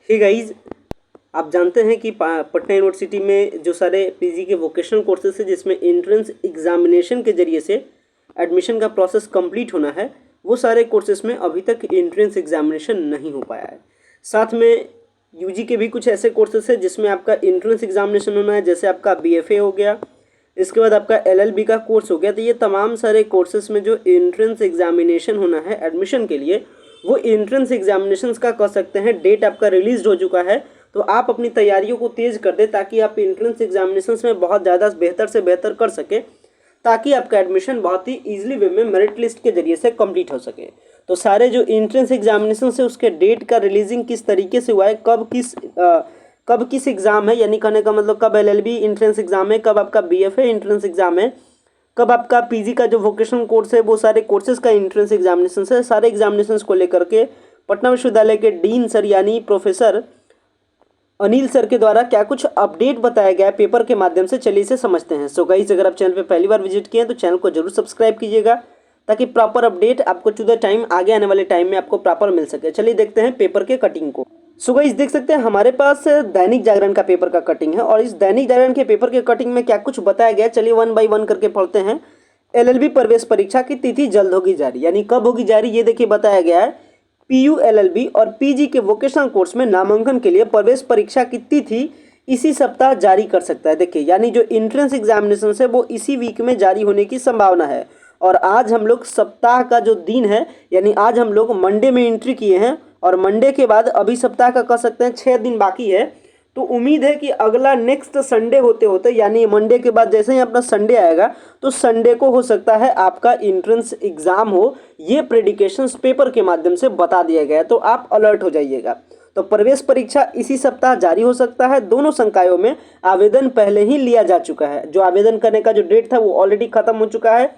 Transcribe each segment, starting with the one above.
Hey guys, आप जानते हैं कि पटना यूनिवर्सिटी में जो सारे पीजी के वोकेशनल कोर्सेज है जिसमें एंट्रेंस एग्जामिनेशन के जरिए से एडमिशन का प्रोसेस कंप्लीट होना है, वो सारे कोर्सेज में अभी तक एंट्रेंस एग्जामिनेशन नहीं हो पाया है। साथ में यूजी के भी कुछ ऐसे कोर्सेज है जिसमें आपका एंट्रेंस एग्जामिनेशन होना है, जैसे आपका बीएफए हो गया, इसके बाद आपका एलएलबी का कोर्स हो गया। तो ये तमाम सारे कोर्सेज में जो एंट्रेंस एग्जामिनेशन होना है एडमिशन के लिए, वो एंट्रेंस एग्जामिनेशंस का कह सकते हैं डेट आपका रिलीज हो चुका है। तो आप अपनी तैयारियों को तेज़ कर दें ताकि आप एंट्रेंस एग्जामिनेशंस में बहुत ज़्यादा बेहतर से बेहतर कर सके, ताकि आपका एडमिशन बहुत ही ईजिली वे में मेरिट लिस्ट के जरिए से कंप्लीट हो सके। तो सारे जो एंट्रेंस एग्जामिनेशन है उसके डेट का रिलीजिंग किस तरीके से हुआ है, कब किस एग्ज़ाम है, यानी कहने का मतलब कब एलएलबी एंट्रेंस एग्ज़ाम है, कब आपका बीएफए एंट्रेंस एग्ज़ाम है, कब आपका पीजी का जो वोकेशनल कोर्स है वो सारे कोर्सेज का एंट्रेंस एग्जामिनेशन है। सारे एग्जामिनेशंस को लेकर के पटना विश्वविद्यालय के डीन सर यानी प्रोफेसर अनिल सर के द्वारा क्या कुछ अपडेट बताया गया है पेपर के माध्यम से, चलिए इसे समझते हैं। सो गाइस, अगर आप चैनल पे पहली बार विजिट किए हैं तो चैनल को जरूर सब्सक्राइब कीजिएगा ताकि प्रॉपर अपडेट आपको टू द टाइम आगे आने वाले टाइम में आपको प्रॉपर मिल सके। चलिए देखते हैं पेपर के कटिंग को। सो गाइस, देख सकते हैं हमारे पास दैनिक जागरण का पेपर का कटिंग है और इस दैनिक जागरण के पेपर के कटिंग में क्या कुछ बताया गया, चलिए वन बाय वन करके पढ़ते हैं। एलएलबी प्रवेश परीक्षा की तिथि जल्द होगी जारी, यानी कब होगी जारी ये देखिए बताया गया है। पीयू एलएलबी और पीजी के वोकेशनल कोर्स में नामांकन के लिए प्रवेश परीक्षा की तिथि इसी सप्ताह जारी कर सकता है। देखिए, यानी जो एंट्रेंस एग्जामिनेशन है वो इसी वीक में जारी होने की संभावना है। और आज हम लोग सप्ताह का जो दिन है, यानी आज हम लोग मंडे में एंट्री किए हैं और मंडे के बाद अभी सप्ताह का कह सकते हैं 6 दिन बाकी है। तो उम्मीद है कि अगला नेक्स्ट संडे होते होते, यानी मंडे के बाद जैसे ही अपना संडे आएगा तो संडे को हो सकता है आपका एंट्रेंस एग्जाम हो। ये प्रेडिकेशंस पेपर के माध्यम से बता दिया गया है, तो आप अलर्ट हो जाइएगा। तो प्रवेश परीक्षा इसी सप्ताह जारी हो सकता है। दोनों संकायों में आवेदन पहले ही लिया जा चुका है। जो आवेदन करने का जो डेट था वो ऑलरेडी खत्म हो चुका है।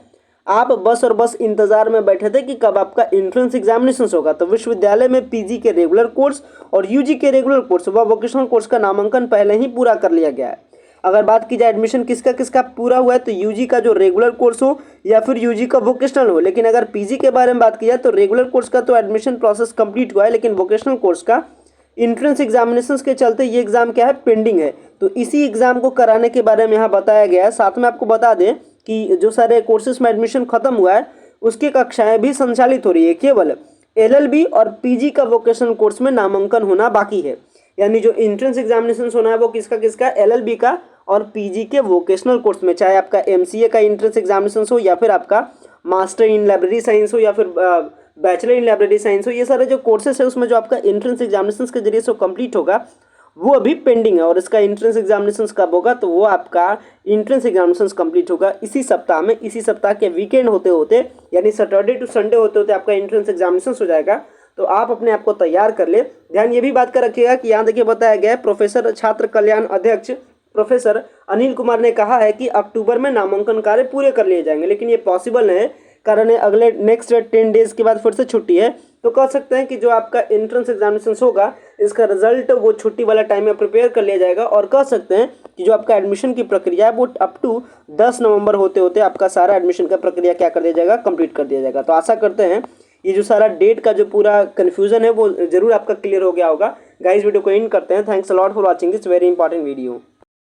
आप बस और बस इंतजार में बैठे थे कि कब आपका एंट्रेंस एग्जामिनेशन होगा। तो विश्वविद्यालय में पीजी के रेगुलर कोर्स और यूजी के रेगुलर कोर्स व वोकेशनल कोर्स का नामांकन पहले ही पूरा कर लिया गया है। अगर बात की जाए एडमिशन किसका किसका पूरा हुआ है, तो यूजी का जो रेगुलर कोर्स हो या फिर यूजी का वोकेशनल हो। लेकिन अगर पीजी के बारे में बात की जाए तो रेगुलर कोर्स का तो एडमिशन प्रोसेस कंप्लीट हुआ है, लेकिन वोकेशनल कोर्स का एंट्रेंस एग्जामिनेशंस के चलते ये एग्जाम क्या है, पेंडिंग है। तो इसी एग्जाम को कराने के बारे में यहाँ बताया गया है। साथ में आपको बता दें कि जो सारे कोर्सेज में एडमिशन खत्म हुआ है उसकी कक्षाएं भी संचालित हो रही है। केवल एलएलबी और पीजी का वोकेशनल कोर्स में नामांकन होना बाकी है। यानी जो एंट्रेंस एग्जामिनेशन होना है वो किसका किसका, एलएलबी का और पीजी के वोकेशनल कोर्स में, चाहे आपका एमसीए का एंट्रेंस एग्जामिनेशन हो या फिर आपका मास्टर इन लाइब्रेरी साइंस हो या फिर बैचलर इन लाइब्रेरी साइंस हो। ये सारे जो कोर्सेज है उसमें जो आपका एंट्रेंस एग्जामिनेशन के जरिए से कंप्लीट होगा वो अभी पेंडिंग है। और इसका एंट्रेंस एग्जामिनेशन कब होगा, तो वो आपका एंट्रेंस एग्जामिनेशन कंप्लीट होगा इसी सप्ताह में। इसी सप्ताह के वीकेंड होते होते, यानी सैटरडे टू संडे होते होते आपका एंट्रेंस एग्जामिनेशन हो जाएगा। तो आप अपने आप को तैयार कर ले। ध्यान ये भी बात कर रखिएगा कि यहाँ देखिए बताया गया है, प्रोफेसर छात्र कल्याण अध्यक्ष प्रोफेसर अनिल कुमार ने कहा है कि अक्टूबर में नामांकन कार्य पूरे कर लिए जाएंगे, लेकिन ये पॉसिबल नहीं है कारण अगले नेक्स्ट 10 डेज के बाद फिर से छुट्टी है। तो कह सकते हैं कि जो आपका एंट्रेंस एग्जामिनेशन होगा इसका रिजल्ट वो छुट्टी वाला टाइम में प्रिपेयर कर लिया जाएगा। और कह सकते हैं कि जो आपका एडमिशन की प्रक्रिया है वो अप टू 10 नवंबर होते होते आपका सारा एडमिशन का प्रक्रिया क्या कर दिया जाएगा, कंप्लीट कर दिया जाएगा। तो आशा करते हैं ये जो सारा डेट का जो पूरा कन्फ्यूजन है वो जरूर आपका क्लियर हो गया होगा। गाइस, वीडियो को एंड करते हैं। Thanks a lot for watching this very important video.